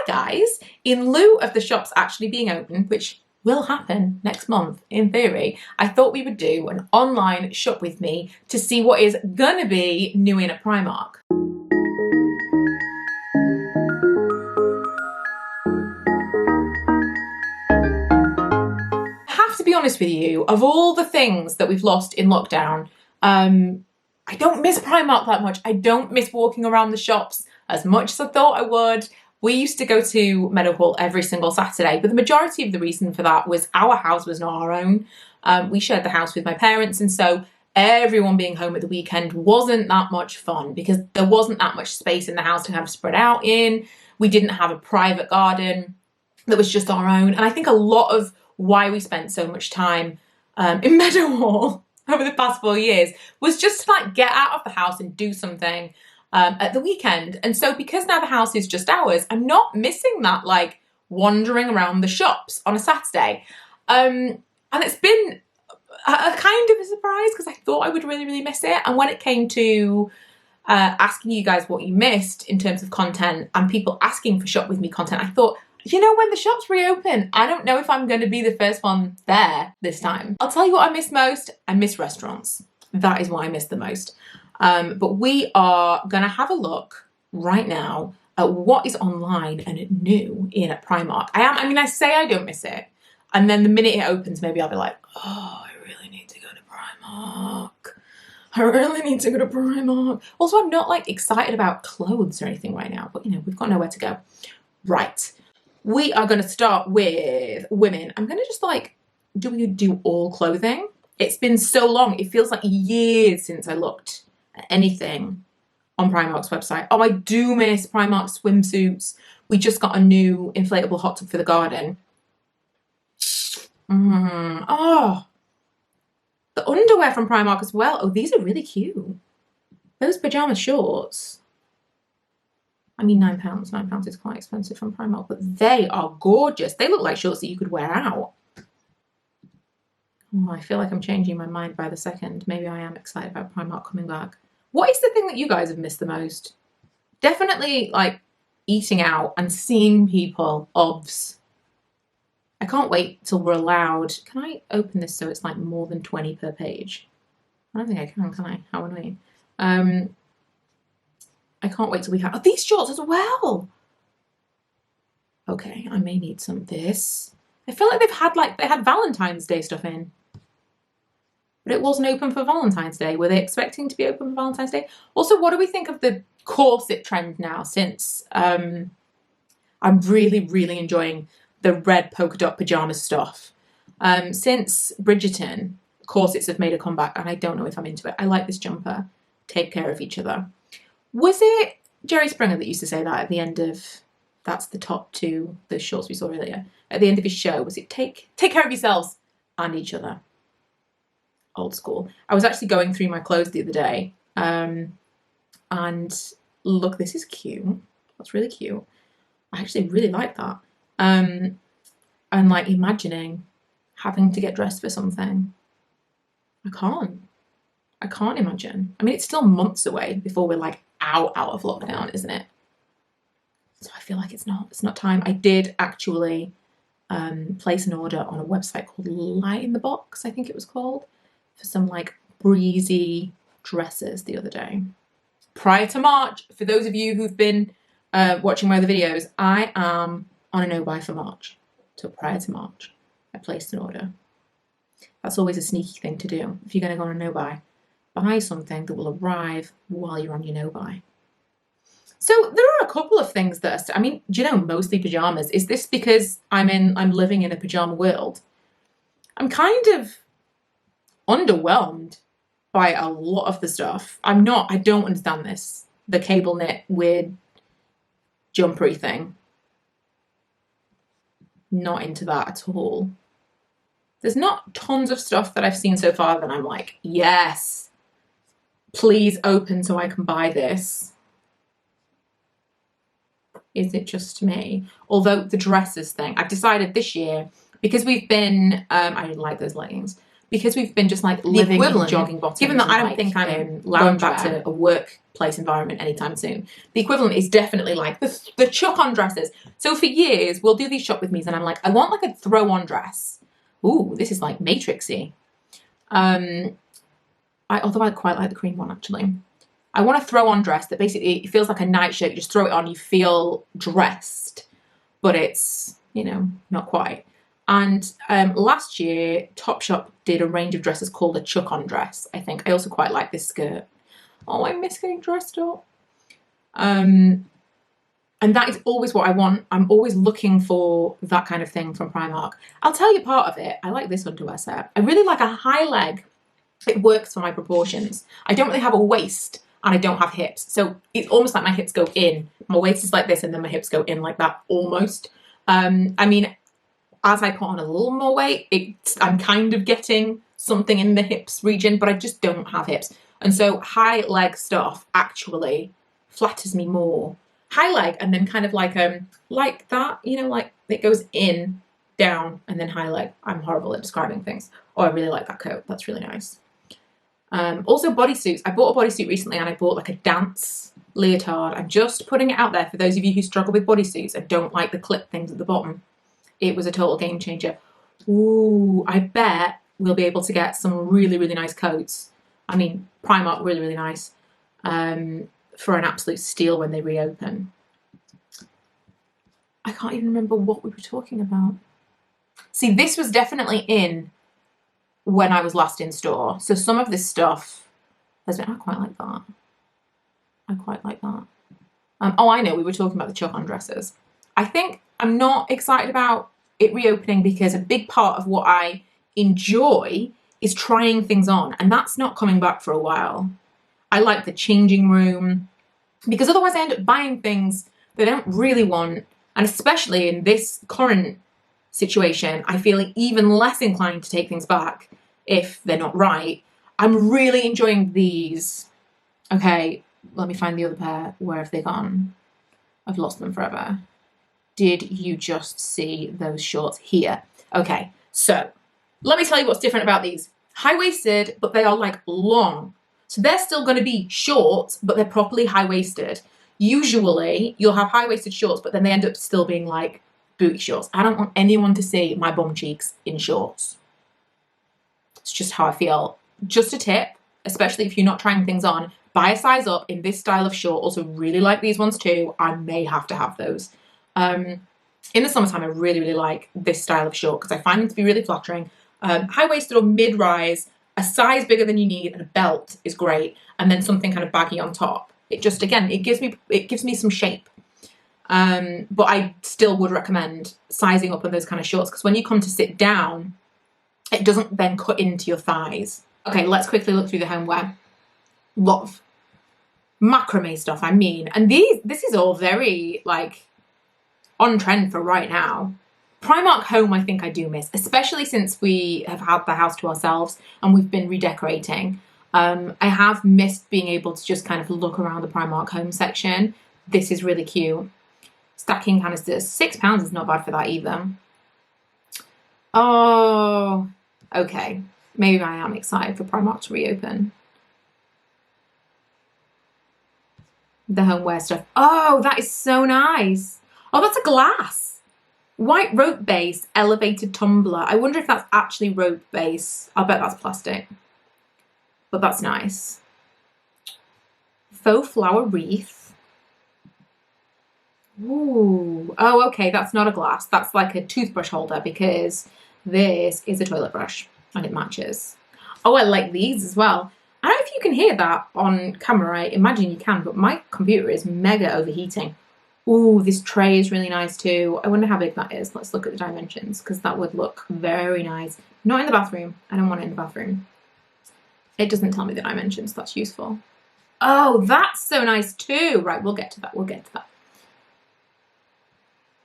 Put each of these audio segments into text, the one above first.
guys, in lieu of the shops actually being open, which will happen next month in theory, I thought we would do an online shop with me to see what is gonna be new in at Primark. I have to be honest with you, of all the things that we've lost in lockdown, I don't miss Primark that much. I don't miss walking around the shops as much as I thought I would. We used to go to Meadowhall every single Saturday, but the majority of the reason for that was our house was not our own. We shared the house with my parents, and so everyone being home at the weekend wasn't that much fun because there wasn't that much space in the house to kind of spread out in. We didn't have a private garden that was just our own. And I think a lot of why we spent so much time in Meadowhall over the past 4 years was just to like get out of the house and do something at the weekend. And so because now the house is just ours, I'm not missing that like wandering around the shops on a Saturday. And it's been a kind of a surprise because I thought I would really, really miss it. And when it came to asking you guys what you missed in terms of content and people asking for shop with me content, I thought, you know, when the shops reopen, I don't know if I'm going to be the first one there this time. I'll tell you what I miss most. I miss restaurants. That is what I miss the most. But we are going to have a look right now at what is online and new in at Primark. I say I don't miss it. And then the minute it opens, maybe I'll be like, oh, I really need to go to Primark. I really need to go to Primark. Also, I'm not like excited about clothes or anything right now, but you know, we've got nowhere to go. Right. We are going to start with women. I'm going to just like, do we do all clothing? It's been so long. It feels like years since I looked at anything on Primark's website. Oh, I do miss Primark swimsuits. We just got a new inflatable hot tub for the garden. Oh, the underwear from Primark as well. Oh, these are really cute. Those pajama shorts. I mean, £9. £9 is quite expensive from Primark, but they are gorgeous. They look like shorts that you could wear out. Oh, I feel like I'm changing my mind by the second. Maybe I am excited about Primark coming back. What is the thing that you guys have missed the most? Definitely like eating out and seeing people. Obvs. I can't wait till we're allowed. Can I open this so it's like more than 20 per page? I don't think I can I? How annoying. I can't wait till we have these shorts as well. Okay, I may need some of this. I feel like they had Valentine's Day stuff in, but it wasn't open for Valentine's Day. Were they expecting to be open for Valentine's Day? Also, what do we think of the corset trend now? Since I'm really, really enjoying the red polka dot pajama stuff. Since Bridgerton, corsets have made a comeback, and I don't know if I'm into it. I like this jumper. Take care of each other. Was it Jerry Springer that used to say that at the end of, that's the top two, the shorts we saw earlier, at the end of his show? Was it take care of yourselves and each other? Old school. I was actually going through my clothes the other day, and look, this is cute. That's really cute. I actually really like that. And like imagining having to get dressed for something. I can't imagine. I mean, it's still months away before we're like out of lockdown, isn't it? So I feel like it's not time. I did actually place an order on a website called Light in the Box, I think it was called, for some like breezy dresses the other day. Prior to March, for those of you who've been watching my other videos, I am on a no-buy for March. So prior to March, I placed an order. That's always a sneaky thing to do. If you're going to go on a no-buy, buy something that will arrive while you're on your no-buy. So there are a couple of things that are, do you know, mostly pajamas. Is this because I'm living in a pajama world? I'm kind of underwhelmed by a lot of the stuff. I don't understand this. The cable knit weird jumpery thing. Not into that at all. There's not tons of stuff that I've seen so far that I'm like, yes, please open so I can buy this. Is it just me? Although the dresses thing, I've decided this year, because we've been, I didn't like those leggings, because we've been just like living in jogging bottoms. Given that I don't think I'm going back to a workplace environment anytime soon, the equivalent is definitely like the chuck-on dresses. So for years, we'll do these shop with me's and I'm like, I want like a throw-on dress. Ooh, this is like Matrixy. Although I quite like the cream one actually. I want a throw-on dress that basically it feels like a nightshirt. You just throw it on, you feel dressed, but it's, you know, not quite. And last year, Topshop did a range of dresses called a chuck-on dress, I think. I also quite like this skirt. Oh, I miss getting dressed up. And that is always what I want. I'm always looking for that kind of thing from Primark. I'll tell you part of it. I like this underwear set. I really like a high leg. It works for my proportions. I don't really have a waist and I don't have hips. So it's almost like my hips go in. My waist is like this and then my hips go in like that almost. I mean, as I put on a little more weight, I'm kind of getting something in the hips region, but I just don't have hips. And so high leg stuff actually flatters me more. High leg and then kind of like that, you know, like it goes in, down, and then high leg. I'm horrible at describing things. Oh, I really like that coat. That's really nice. Also bodysuits. I bought a bodysuit recently and I bought like a dance leotard. I'm just putting it out there for those of you who struggle with bodysuits and don't like the clip things at the bottom. It was a total game changer. Ooh, I bet we'll be able to get some really, really nice coats. I mean, Primark, really, really nice. For an absolute steal when they reopen. I can't even remember what we were talking about. See, this was definitely in when I was last in store. So some of this stuff has been, I quite like that. I quite like that. Oh, I know, we were talking about the chuck-on dresses. I think I'm not excited about it reopening because a big part of what I enjoy is trying things on, and that's not coming back for a while. I like the changing room because otherwise I end up buying things that I don't really want, and especially in this current situation, I feel even less inclined to take things back if they're not right. I'm really enjoying these. Okay, let me find the other pair. Where have they gone? I've lost them forever. Did you just see those shorts here? Okay, so let me tell you what's different about these. High-waisted, but they are like long. So they're still going to be short, but they're properly high-waisted. Usually you'll have high-waisted shorts, but then they end up still being like booty shorts. I don't want anyone to see my bum cheeks in shorts. It's just how I feel. Just a tip, especially if you're not trying things on, buy a size up in this style of short. Also really like these ones too. I may have to have those. In the summertime, I really, really like this style of short because I find them to be really flattering. High-waisted or mid-rise, a size bigger than you need, and a belt is great. And then something kind of baggy on top. It just, again, it gives me some shape. But I still would recommend sizing up on those kind of shorts because when you come to sit down, it doesn't then cut into your thighs. Okay, let's quickly look through the homeware. Lot of macrame stuff, I mean. And this is all very, like, on trend for right now. Primark Home, I think I do miss, especially since we have had the house to ourselves and we've been redecorating. I have missed being able to just kind of look around the Primark Home section. This is really cute. Stacking canisters. £6 is not bad for that either. Oh, okay. Maybe I am excited for Primark to reopen. The homeware stuff. Oh, that is so nice. Oh, that's a glass. White rope base, elevated tumbler. I wonder if that's actually rope base. I'll bet that's plastic. But that's nice. Faux flower wreath. Ooh. Oh, okay, that's not a glass. That's like a toothbrush holder because this is a toilet brush and it matches. Oh, I like these as well. I don't know if you can hear that on camera. I imagine you can, but my computer is mega overheating. Ooh, this tray is really nice too. I wonder how big that is. Let's look at the dimensions because that would look very nice. Not in the bathroom. I don't want it in the bathroom. It doesn't tell me the dimensions. That's useful. Oh, that's so nice too. Right, we'll get to that. We'll get to that.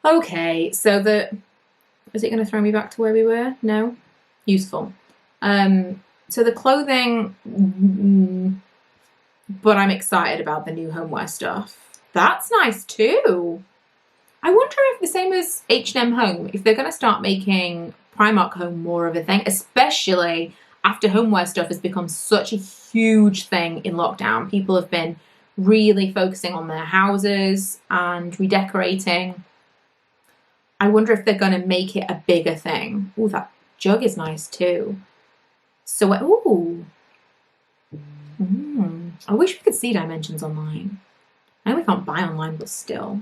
Okay, so is it going to throw me back to where we were? No? Useful. So the clothing, but I'm excited about the new homeware stuff. That's nice too. I wonder if the same as H&M Home, if they're going to start making Primark Home more of a thing, especially after homeware stuff has become such a huge thing in lockdown. People have been really focusing on their houses and redecorating. I wonder if they're going to make it a bigger thing. Oh, that jug is nice too. So, ooh. I wish we could see dimensions online. I know we can't buy online, but still,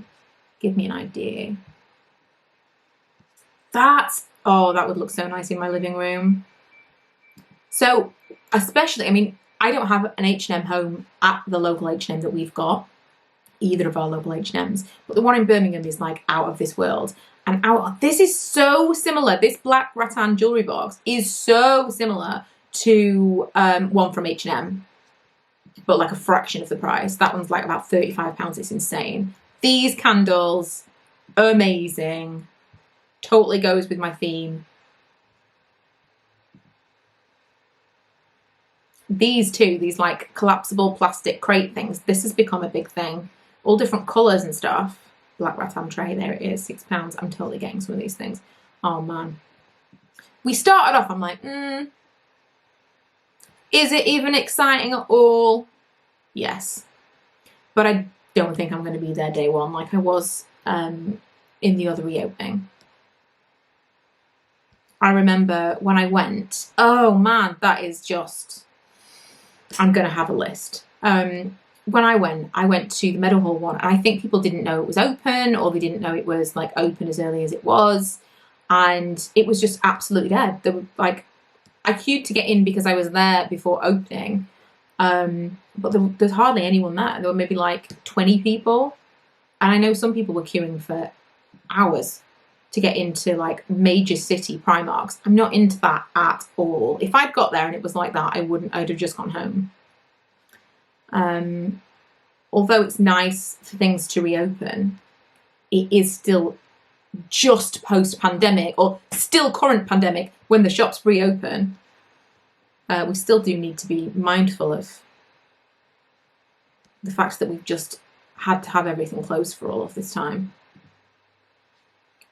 give me an idea. Oh, that would look so nice in my living room. So, especially, I mean, I don't have an H&M home at the local H&M that we've got, either of our local H&Ms, but the one in Birmingham is like out of this world. And this is so similar. This black rattan jewellery box is so similar to one from H&M, but like a fraction of the price. That one's like about £35. It's insane. These candles, amazing. Totally goes with my theme. These two, these like collapsible plastic crate things, this has become a big thing. All different colours and stuff. Black rattan tray, there it is, £6. I'm totally getting some of these things. Oh man. We started off, I'm like, is it even exciting at all? Yes. But I don't think I'm going to be there day one like I was in the other reopening. I remember when I went, oh man, that is just, I'm going to have a list. When I went to the Meadowhall one, and I think people didn't know it was open, or they didn't know it was like open as early as it was, and it was just absolutely dead. There were like, I queued to get in because I was there before opening, but there's hardly anyone there. There were maybe like 20 people, and I know some people were queuing for hours to get into like major city Primarks. I'm not into that at all. If I'd got there and it was like that, I'd have just gone home. Although it's nice for things to reopen, it is still just post-pandemic, or still current pandemic, when the shops reopen. We still do need to be mindful of the fact that we've just had to have everything closed for all of this time.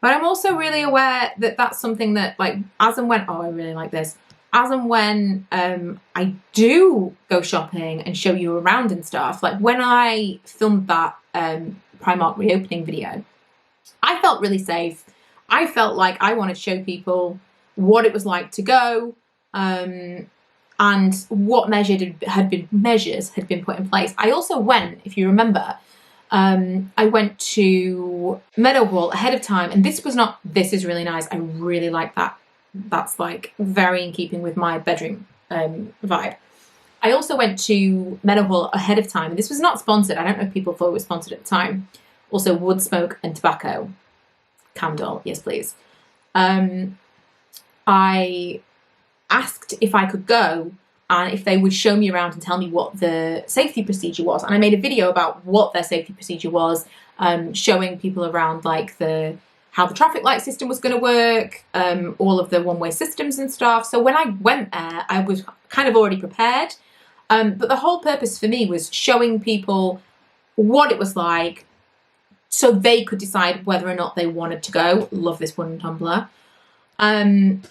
But I'm also really aware that that's something that, like, as and when, oh, I really like this, as and when I do go shopping and show you around and stuff, like when I filmed that Primark reopening video, I felt really safe. I felt like I wanted to show people what it was like to go, and what measures had been put in place. I also went, if you remember, I went to Meadowhall ahead of time, and this is really nice. I really like that. That's like very in keeping with my bedroom vibe. I also went to Meadowhall ahead of time, and this was not sponsored. I don't know if people thought it was sponsored at the time. Also, wood, smoke and tobacco candle, yes please. I asked if I could go and if they would show me around and tell me what the safety procedure was. And I made a video about what their safety procedure was, showing people around like how the traffic light system was going to work, all of the one-way systems and stuff. So when I went there, I was kind of already prepared. But the whole purpose for me was showing people what it was like so they could decide whether or not they wanted to go. Love this wooden tumbler. And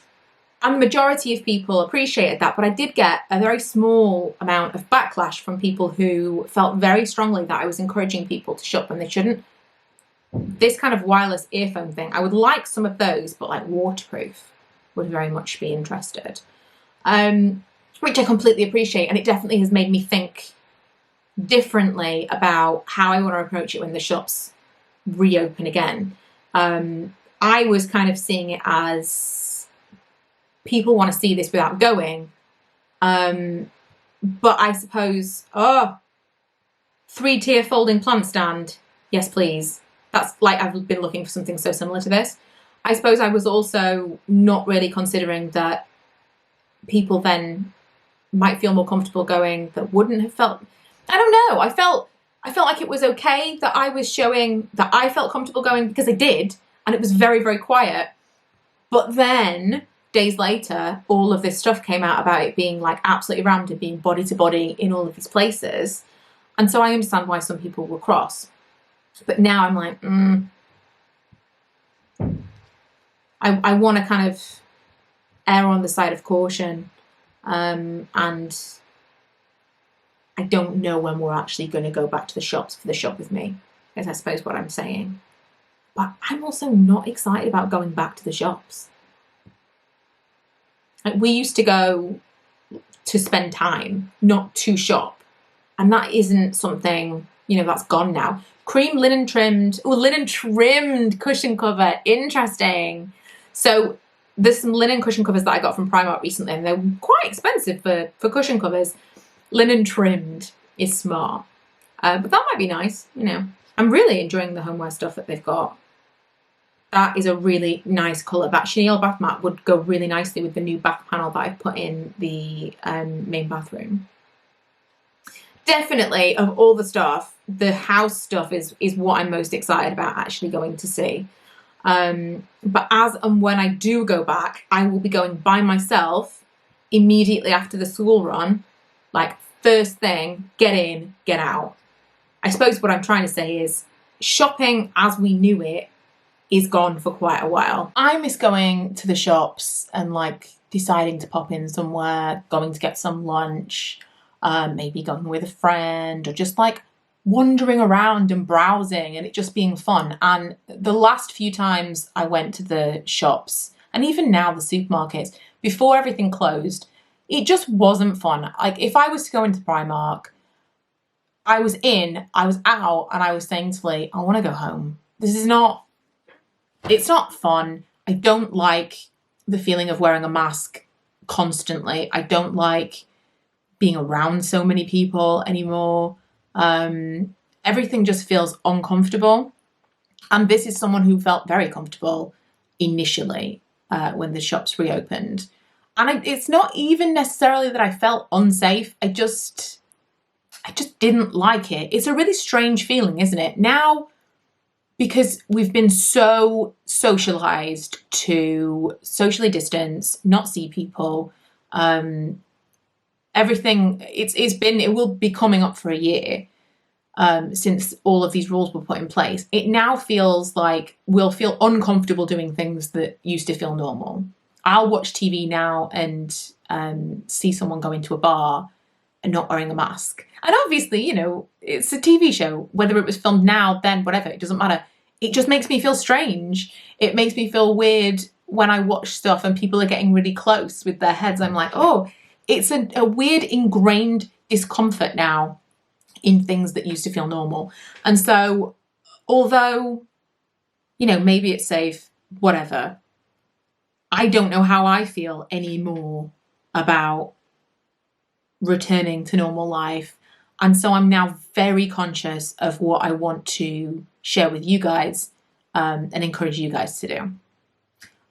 the majority of people appreciated that, but I did get a very small amount of backlash from people who felt very strongly that I was encouraging people to shop when they shouldn't. This kind of wireless earphone thing, I would like some of those, but like waterproof, would very much be interested. Which I completely appreciate, and it definitely has made me think differently about how I want to approach it when the shops reopen again. I was kind of seeing it as people want to see this without going. But I suppose, 3-tier folding plant stand. Yes, please. That's like, I've been looking for something so similar to this. I suppose I was also not really considering that people then might feel more comfortable going that wouldn't have felt, I don't know. I felt like it was okay that I was showing that I felt comfortable going, because I did, and it was very, very quiet. But then days later, all of this stuff came out about it being like absolutely rammed and being body to body in all of these places. And so I understand why some people were cross. But now I'm like, I want to kind of err on the side of caution. And I don't know when we're actually going to go back to the shops for the shop with me, is I suppose what I'm saying. But I'm also not excited about going back to the shops. Like, we used to go to spend time, not to shop. And that isn't something, you know, that's gone now. Cream linen trimmed, linen trimmed cushion cover, interesting. So there's some linen cushion covers that I got from Primark recently, and they're quite expensive for cushion covers. Linen trimmed is smart. But that might be nice, you know. I'm really enjoying the homeware stuff that they've got. That is a really nice colour. That chenille bath mat would go really nicely with the new bath panel that I've put in the main bathroom. Definitely, of all the stuff, the house stuff is what I'm most excited about actually going to see. But as and when I do go back, I will be going by myself immediately after the school run. Like, first thing, get in, get out. I suppose what I'm trying to say is shopping as we knew it is gone for quite a while. I miss going to the shops and like deciding to pop in somewhere, going to get some lunch, maybe going with a friend, or just like wandering around and browsing and it just being fun. And the last few times I went to the shops, and even now the supermarkets, before everything closed, it just wasn't fun. Like, if I was to go into Primark, I was in, I was out, and I was saying to Lee, I want to go home. It's not fun. I don't like the feeling of wearing a mask constantly. I don't like being around so many people anymore. Everything just feels uncomfortable. And this is someone who felt very comfortable initially when the shops reopened. And it's not even necessarily that I felt unsafe. I just didn't like it. It's a really strange feeling, isn't it? Now, because we've been so socialized to socially distance, not see people, everything, it will be coming up for a year since all of these rules were put in place. It now feels like we'll feel uncomfortable doing things that used to feel normal. I'll watch TV now and see someone go into a bar and not wearing a mask. And obviously, you know, it's a TV show, whether it was filmed now, then, whatever, it doesn't matter. It just makes me feel strange. It makes me feel weird when I watch stuff and people are getting really close with their heads. I'm like, oh, it's a weird ingrained discomfort now in things that used to feel normal. And so, although, you know, maybe it's safe, whatever, I don't know how I feel anymore about returning to normal life. And so I'm now very conscious of what I want to share with you guys and encourage you guys to do.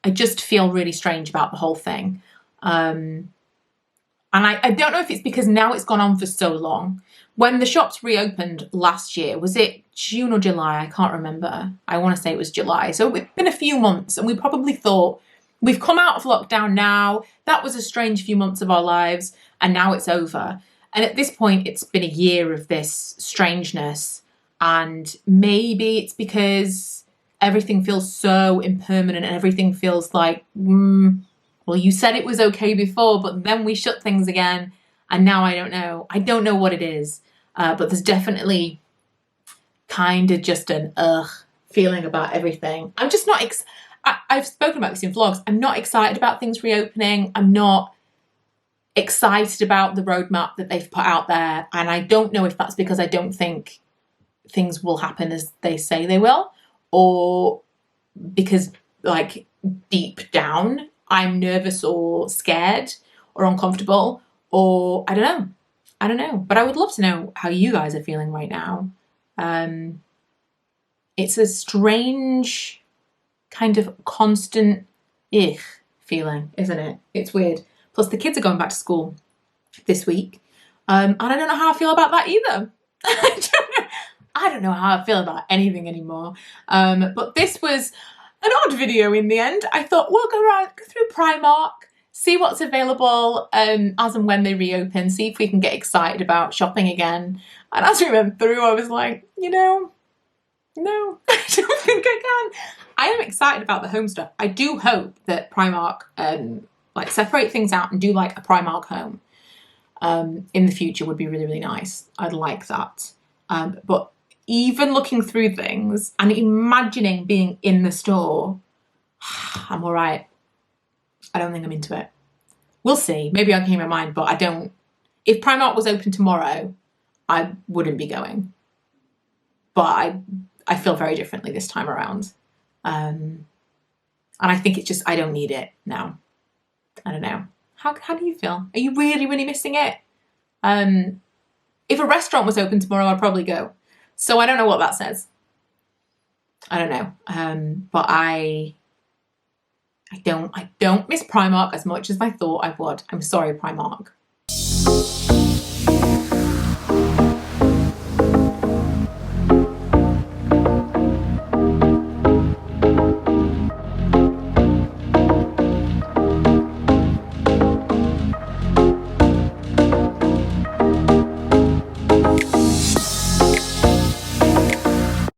I just feel really strange about the whole thing. And I don't know if it's because now it's gone on for so long. When the shops reopened last year, was it June or July? I can't remember. I want to say it was July. So it's been a few months and we probably thought, we've come out of lockdown now. That was a strange few months of our lives and now it's over. And at this point, it's been a year of this strangeness. And maybe it's because everything feels so impermanent and everything feels like, well, you said it was okay before, but then we shut things again. And now I don't know. I don't know what it is. But there's definitely kind of just an feeling about everything. I'm just not, I've spoken about this in vlogs. I'm not excited about things reopening. I'm not excited about the roadmap that they've put out there. And I don't know if that's because I don't think things will happen as they say they will, or because, like, deep down I'm nervous or scared or uncomfortable, or I don't know. But I would love to know how you guys are feeling right now. It's a strange kind of constant feeling, isn't it? It's weird. Plus the kids are going back to school this week. And I don't know how I feel about that either. I don't know how I feel about anything anymore. But this was an odd video in the end. I thought we'll go through Primark, see what's available as and when they reopen, see if we can get excited about shopping again. And as we went through, I was like, you know, no, I don't think I can. I am excited about the home stuff. I do hope that Primark Like separate things out and do like a Primark home in the future would be really, really nice. I'd like that. But even looking through things and imagining being in the store, I'm all right. I don't think I'm into it. We'll see. Maybe I'll change my mind, but I don't. If Primark was open tomorrow, I wouldn't be going. But I feel very differently this time around. And I think it's just, I don't need it now. I don't know. How do you feel? Are you really, really missing it? If a restaurant was open tomorrow, I'd probably go. So I don't know what that says. I don't know. But I don't miss Primark as much as I thought I would. I'm sorry, Primark.